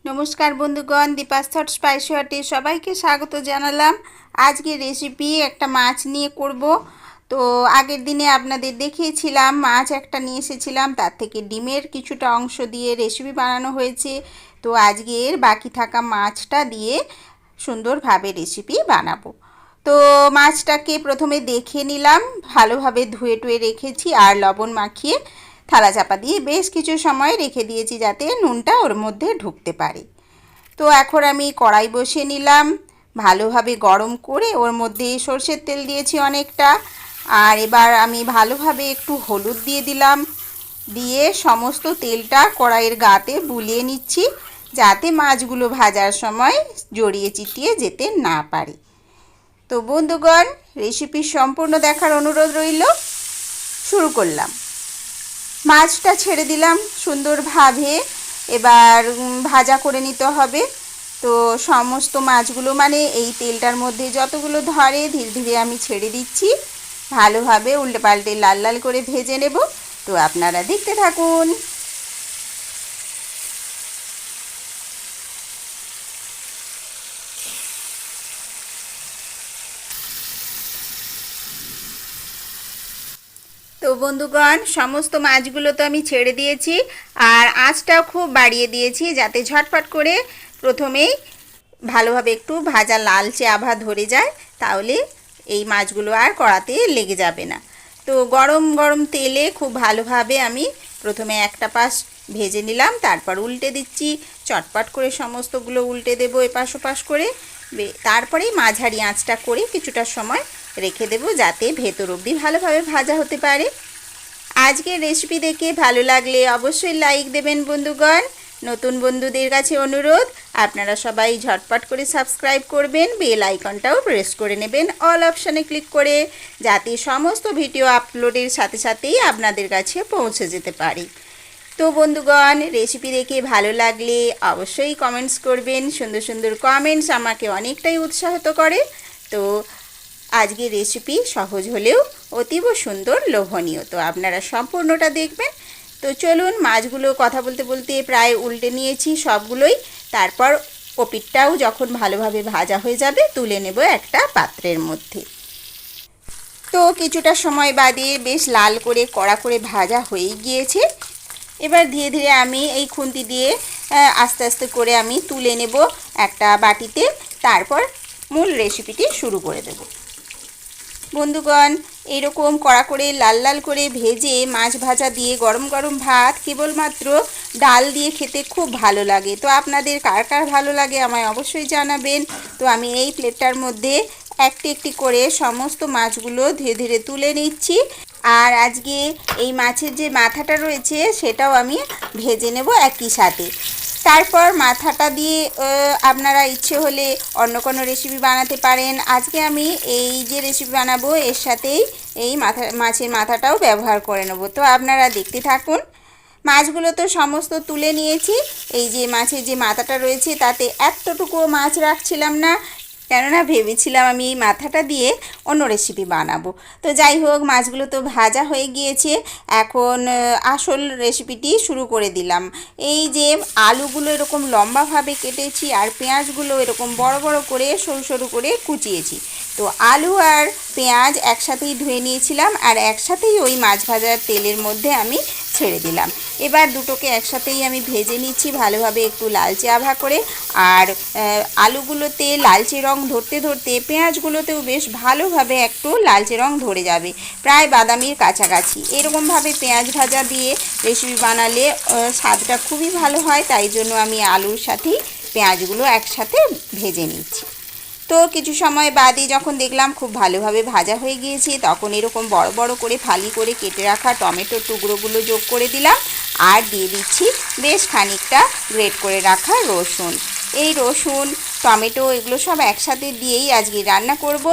নমস্কার বন্ধুগণ, Deepa's thought spicy হটে সবাইকে স্বাগত জানালাম। আজকে রেসিপি একটা মাছ নিয়ে করব। তো আগের দিনে আপনাদের দেখিয়েছিলাম মাছ একটা নিয়ে এসেছিলাম, তার থেকে ডিমের কিছুটা অংশ দিয়ে রেসিপি বানানো হয়েছে। তো আজকের বাকি থাকা মাছটা দিয়ে সুন্দরভাবে রেসিপি বানাবো। তো মাছটাকে প্রথমে দেখে নিলাম, ভালোভাবে ধুয়ে টুয়ে রেখেছি আর লবণ মাখিয়ে থালা চাপা দিয়ে বেশ কিছু সময় রেখে দিয়েছি যাতে নুনটা ওর মধ্যে ঢুকতে পারে। তো এখন আমি কড়াই বসিয়ে নিলাম, ভালোভাবে গরম করে ওর মধ্যে সরষের তেল দিয়েছি অনেকটা। আর এবার আমি ভালোভাবে একটু হলুদ দিয়ে দিলাম, দিয়ে সমস্ত তেলটা কড়াইয়ের গাতে বুলিয়ে নিচ্ছি যাতে মাছগুলো ভাজার সময় জড়িয়ে চিটিয়ে যেতে না পারে। তো বন্ধুগণ, রেসিপি সম্পূর্ণ দেখার অনুরোধ রইল। শুরু করলাম। মাছটা ছেড়ে দিলাম সুন্দরভাবে, এবার ভাজা করে নিতে হবে। তো সমস্ত মাছগুলো মানে এই তেলটার মধ্যে যতগুলো ধরে ধীরে ধীরে আমি ছেড়ে দিচ্ছি, ভালোভাবে উল্টে পাল্টে লাল লাল করে ভেজে নেব। তো আপনারা দেখতে থাকুন। তো বন্ধুগণ, সমস্ত মাছগুলো তো আমি ছেড়ে দিয়েছি আর আঁচটাও খুব বাড়িয়ে দিয়েছি যাতে ঝটপট করে প্রথমেই ভালোভাবে একটু ভাজা লালচে আভা ধরে যায়, তাহলে এই মাছগুলো আর কড়াতে লেগে যাবে না। তো গরম গরম তেলে খুব ভালোভাবে আমি প্রথমে একটা পাশ ভেজে নিলাম, তারপর উল্টে দিচ্ছি। চটপট করে সমস্তগুলো উল্টে দেবো এপাশ ওপাশ করে। তারপরেই মাঝারি আঁচটা করে কিছুটা সময় রেখে দেবো যাতে ভেতর অবধি ভালোভাবে ভাজা হতে পারে। আজকের রেসিপি দেখে ভালো লাগলে অবশ্যই লাইক দেবেন বন্ধুগণ। নতুন বন্ধুদের কাছে অনুরোধ, আপনারা সবাই ঝটপট করে সাবস্ক্রাইব করবেন, বেল আইকনটাও প্রেস করে নেবেন অল অপশানে ক্লিক করে, যাতে সমস্ত ভিডিও আপলোডের সাথে সাথেই আপনাদের কাছে পৌঁছে যেতে পারে। তো বন্ধুগণ, রেসিপি দেখে ভালো লাগলে অবশ্যই কমেন্টস করবেন। সুন্দর সুন্দর কমেন্টস আমাকে অনেকটাই উৎসাহিত করে। তো আজকের রেসিপি সহজ হলেও অতীব সুন্দর লোভনীয়, তো আপনারা সম্পূর্ণটা দেখবেন। তো চলুন, মাছগুলো কথা বলতে বলতে প্রায় উল্টে নিয়েছি সবগুলোই। তারপর ওপিঠটাও যখন ভালোভাবে ভাজা হয়ে যাবে তুলে নেব একটা পাত্রের মধ্যে। তো কিছুটা সময় বাদে বেশ লাল করে কড়া করে ভাজা হয়ে গিয়েছে। এবার ধীরে ধীরে আমি এই খুন্তি দিয়ে আস্তে আস্তে করে আমি তুলে নেব একটা বাটিতে, তারপর মূল রেসিপিটি শুরু করে দেব। বন্ধুগণ, এইরকম কড়া করে লাল লাল করে ভেজে মাছ ভাজা দিয়ে গরম গরম ভাত কেবলমাত্র ডাল দিয়ে খেতে খুব ভালো লাগে। তো আপনাদের কার কার ভালো লাগে আমায় অবশ্যই জানাবেন। তো আমি এই প্লেটটার মধ্যে একটি একটি করে সমস্ত মাছগুলো ধীরে ধীরে তুলে নিচ্ছি। আর আজকে এই মাছের যে মাথাটা রয়েছে সেটাও আমি ভেজে নেব একই সাথে। তারপর মাথাটা দিয়ে আপনারা ইচ্ছে হলে অন্য কোনো রেসিপি বানাতে পারেন। আজকে আমি এই যে রেসিপি বানাবো এর সাথেই এই মাছের মাথাটাও ব্যবহার করে নেব। তো আপনারা দেখতে থাকুন। মাছগুলো তো সমস্ত তুলে নিয়েছি। এই যে মাছের যে মাথাটা রয়েছে তাতে এতটুকুও মাছ রাখছিলাম না, কেননা ভেবেছিলাম আমি এই মাথাটা দিয়ে অন্য রেসিপি বানাবো। তো যাই হোক, মাছগুলো তো ভাজা হয়ে গিয়েছে। এখন আসল রেসিপিটি শুরু করে দিলাম। এই যে আলুগুলো এরকম লম্বাভাবে কেটেছি আর পেঁয়াজগুলো এরকম বড় বড় করে সরু সরু করে কুচিয়েছি। তো আলু আর পেঁয়াজ একসাথেই ধুয়ে নিয়েছিলাম আর একসাথেই ওই মাছ ভাজার তেলের মধ্যে আমি ছেড়ে দিলাম। এবার দুটোকে একসাথেই আমি ভেজে নিচ্ছি ভালোভাবে একটু লালচে আভা করে। আর আলুগুলোতে লালচে রং ধরতে ধরতে পেঁয়াজগুলোতেও বেশ ভালোভাবে একটু লালচে রং ধরে যাবে, প্রায় বাদামির কাছাকাছি। এরকমভাবে পেঁয়াজ ভাজা দিয়ে রেসিপি বানালে স্বাদটা খুবই ভালো হয়, তাই জন্য আমি আলুর সাথেই পেঁয়াজগুলো একসাথে ভেজে নিচ্ছি। তো কিছু সময় বাদে যখন দেখলাম খুব ভালোভাবে ভাজা হয়ে গিয়েছে, তখন এরকম বড় বড় করে ফালি করে কেটে রাখা টমেটোর টুকরোগুলো যোগ করে দিলাম আর দিয়ে দিচ্ছি বেশ খানিকটা গ্রেট করে রাখা রসুন। এই রসুন টমেটো এগুলো সব একসাথে দিয়েই আজকে রান্না করব।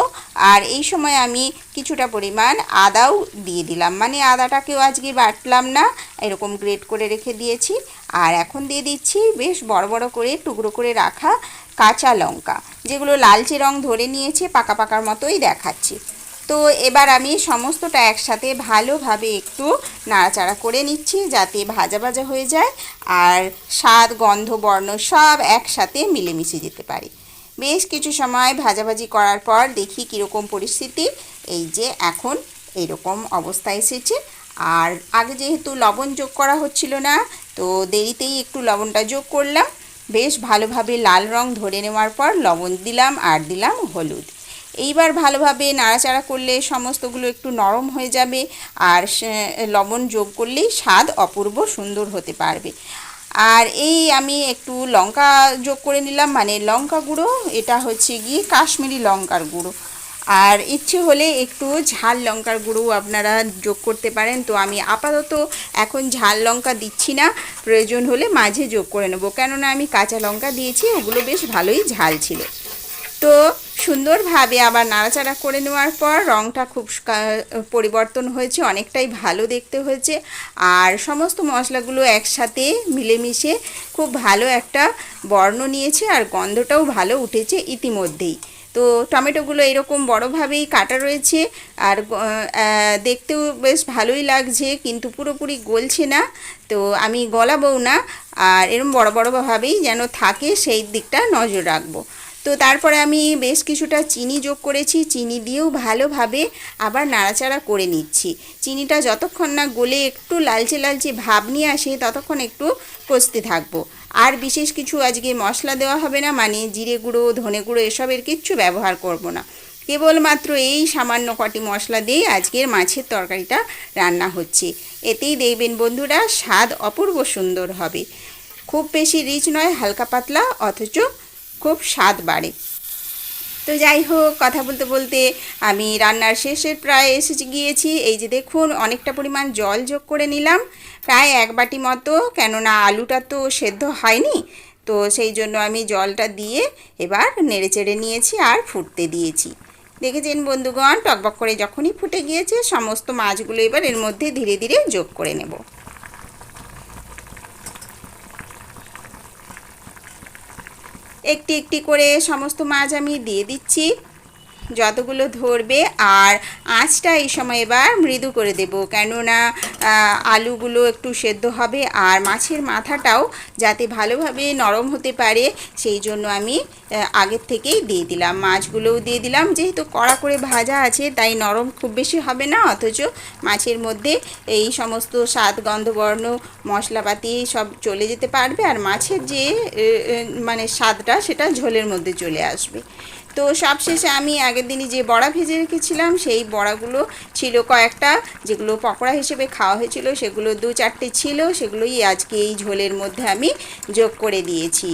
আর এই সময় আমি কিছুটা পরিমাণ আদাও দিয়ে দিলাম, মানে আদাটাকেও আজকে বাটলাম না, এরকম গ্রেট করে রেখে দিয়েছি। আর এখন দিয়ে দিচ্ছি বেশ বড় বড় করে টুকরো করে রাখা কাঁচা লঙ্কা, যেগুলো লালচে রং ধরে নিয়েছে, পাকা পাকার মতোই দেখাচ্ছে। তো এবার আমি সমস্তটা একসাথে ভালোভাবে একটু নাড়াচাড়া করে নিচ্ছি যাতে ভাজা ভাজা হয়ে যায় আর স্বাদ গন্ধ বর্ণ সব একসাথে মিলেমিশে যেতে পারে। বেশ কিছু সময় ভাজাভাজি করার পর দেখি কীরকম পরিস্থিতি। এই যে এখন এইরকম অবস্থা এসেছে। আর আগে যেহেতু লবণ যোগ করা হচ্ছিল না, তো দেরিতেই একটু লবণটা যোগ করলাম। বেশ ভালোভাবে লাল রং ধরে নেওয়ার পর লবণ দিলাম আর দিলাম হলুদ। এইবার ভালোভাবে নাড়াচাড়া করলে সমস্তগুলো একটু নরম হয়ে যাবে আর লবণ যোগ করলেই স্বাদ অপূর্ব সুন্দর হতে পারবে। আর এই আমি একটু লঙ্কা যোগ করে নিলাম, মানে লঙ্কা গুঁড়ো, এটা হচ্ছে গিয়ে কাশ্মীরি লঙ্কার গুঁড়ো। আর ইচ্ছে হলে একটু ঝাল লঙ্কার গুঁড়ো আপনারা যোগ করতে পারেন। তো আমি আপাতত এখন ঝাল লঙ্কা দিচ্ছি না, প্রয়োজন হলে মাঝে যোগ করে নেব, কেননা আমি কাঁচা লঙ্কা দিয়েছি, ওগুলো বেশ ভালোই ঝাল ছিল। তো সুন্দরভাবে আবার নাড়াচাড়া করে নেওয়ার পর রঙটা খুব পরিবর্তন হয়েছে, অনেকটাই ভালো দেখতে হয়েছে। আর সমস্ত মশলাগুলো একসাথে মিলেমিশে খুব ভালো একটা বর্ণ নিয়েছে আর গন্ধটাও ভালো উঠেছে ইতিমধ্যেই। তো টমেটোগুলো এরকম বড়োভাবেই কাটা রয়েছে আর দেখতেও বেশ ভালোই লাগছে, কিন্তু পুরোপুরি গলছে না। তো আমি গলাবও না, আর এরকম বড় বড়োভাবেই যেন থাকে সেই দিকটা নজর রাখবো। তো তারপরে আমি বেশ কিছুটা চিনি যোগ করেছি, চিনি দিয়েও ভালোভাবে আবার নাড়াচাড়া করে নিচ্ছি। চিনিটা যতক্ষণ না গলে একটু লালচে লালচে ভাব নিয়ে আসে ততক্ষণ একটু কষতে থাকবো। আর বিশেষ কিছু আজকে মশলা দেওয়া হবে না, মানে জিরে গুঁড়ো ধনে গুঁড়ো এসবের কিচ্ছু ব্যবহার করব না। কেবলমাত্র এই সামান্য কটি মশলা দিয়ে আজকের মাছের তরকারিটা রান্না হচ্ছে। এতেই দেখবেন বন্ধুরা স্বাদ অপূর্ব সুন্দর হবে। খুব বেশি রিচ নয়, হালকা পাতলা, অথচ খুব স্বাদ বাড়ে। তো যাই হোক, কথা বলতে বলতে আমি রান্নার শেষের প্রায় এসে গিয়েছি। এই যে দেখুন অনেকটা পরিমাণ জল যোগ করে নিলাম, প্রায় 1 বাটি মতো, কেননা আলুটা তো সেদ্ধ হয়নি। তো সেই জন্য আমি জলটা দিয়ে এবার নেড়েচেড়ে নিয়েছি আর ফুটতে দিয়েছি। দেখেছেন বন্ধুগণ, টকবক করে যখনই ফুটে গিয়েছে সমস্ত মাছগুলো এবার এর মধ্যে ধীরে ধীরে যোগ করে নেব। একটি একটি করে সমস্ত মাছ আমি দিয়ে দিচ্ছি যতগুলো ধরবে। আর আঁচটা এই সময় এবার মৃদু করে দেব, কেননা আলুগুলো একটু সেদ্ধ হবে আর মাছের মাথাটাও যাতে ভালোভাবে নরম হতে পারে সেই জন্য আমি আগের থেকেই দিয়ে দিলাম। মাছগুলোও দিয়ে দিলাম, যেহেতু কড়া করে ভাজা আছে তাই নরম খুব বেশি হবে না, অথচ মাছের মধ্যে এই সমস্ত স্বাদ গন্ধবর্ণ মশলাপাতি সব চলে যেতে পারবে আর মাছের যে মানে স্বাদটা সেটা ঝোলের মধ্যে চলে আসবে। তো সবশেষে আমি আগের দিনই যে বড়া ভেজে রেখেছিলাম সেই বড়াগুলো ছিল কয়েকটা, যেগুলো পকোড়া হিসেবে খাওয়া হয়েছিল, সেগুলো 2-4টে ছিল, সেগুলোই আজকে এই ঝোলের মধ্যে আমি যোগ করে দিয়েছি।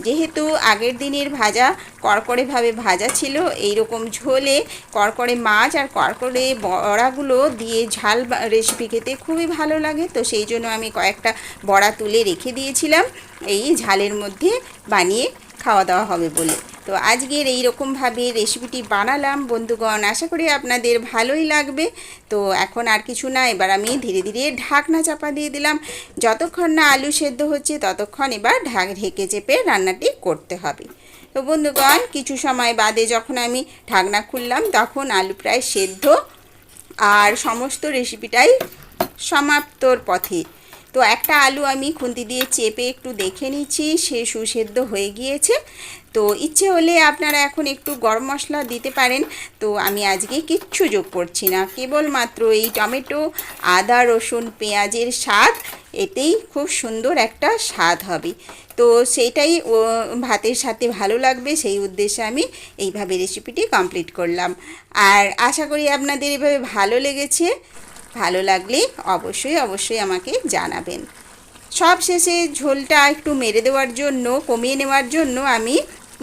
যেহেতু আগের দিনের ভাজা কড়কড়েভাবে ভাজা ছিল, এই রকম ঝোলে কড়কড়ে মাছ আর কড়কড়ে বড়াগুলো দিয়ে ঝাল রেসিপি খেতে খুবই ভালো লাগে। তো সেই জন্য আমি কয়েকটা বড়া তুলে রেখে দিয়েছিলাম এই ঝালের মধ্যে বানিয়ে খাওয়া দাওয়া হবে বলে। তো আজকের এই রকমভাবে রেসিপিটি বানালাম বন্ধুগণ, আশা করি আপনাদের ভালোই লাগবে। তো এখন আর কিছু না, এবার আমি ধীরে ধীরে ঢাকনা চাপা দিয়ে দিলাম। যতক্ষণ না আলু সেদ্ধ হচ্ছে ততক্ষণ এবার ঢেকে চেপে রান্নাটি করতে হবে। তো বন্ধুগণ কিছু সময় বাদে যখন আমি ঢাকনা খুললাম তখন আলু প্রায় সেদ্ধ আর সমস্ত রেসিপিটাই সমাপ্তর পথে। তো একটা আলু আমি খুন্তি দিয়ে চেপে একটু দেখে নিচ্ছি সে সুসেদ্ধ হয়ে গিয়েছে। তো ইচ্ছে হলে আপনারা এখন একটু গরম মশলা দিতে পারেন। তো আমি আজকে কিচ্ছু যোগ করছি না, কেবলমাত্র এই টমেটো আদা রসুন পেঁয়াজের স্বাদ, এতেই খুব সুন্দর একটা স্বাদ হবে। তো সেইটাই ভাতের সাথে ভালো লাগবে, সেই উদ্দেশ্যে আমি এইভাবে রেসিপিটি কমপ্লিট করলাম। আর আশা করি আপনাদের এভাবে ভালো লেগেছে। ভালো লাগলে অবশ্যই আমাকে জানাবেন। সব শেষে ঝোলটা একটু মেরে দেওয়ার জন্য, কমিয়ে নেওয়ার জন্য আমি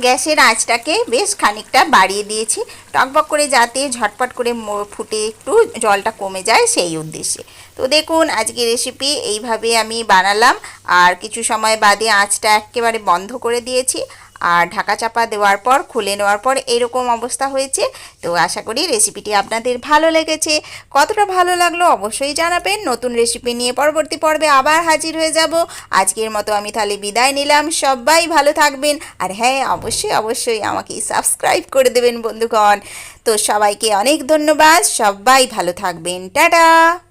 গ্যাসের আঁচটাকে বেশ খানিকটা বাড়িয়ে দিয়েছি, টকবক করে যাতে ঝটপট করে ফুটে একটু জলটা কমে যায় সেই উদ্দেশ্যে। তো দেখুন আজকে রেসিপি এইভাবে আমি বানালাম আর কিছু সময় বাদে আঁচটা একেবারে বন্ধ করে দিয়েছি। আর ঢাকা চাপা দেওয়ার পর খুলে নেওয়ার পর এরকম অবস্থা হয়েছে। তো আশা করি রেসিপিটি আপনাদের ভালো লেগেছে। কতটা ভালো লাগলো অবশ্যই জানাবেন। নতুন রেসিপি নিয়ে পরবর্তী পর্বে আবার হাজির হয়ে যাব। আজকের মতো আমি তাহলে বিদায় নিলাম। সবাই ভালো থাকবেন, আর হ্যাঁ অবশ্যই অবশ্যই আমাকে সাবস্ক্রাইব করে দেবেন বন্ধুগণ। তো সবাইকে অনেক ধন্যবাদ, সবাই ভালো থাকবেন, টাটা।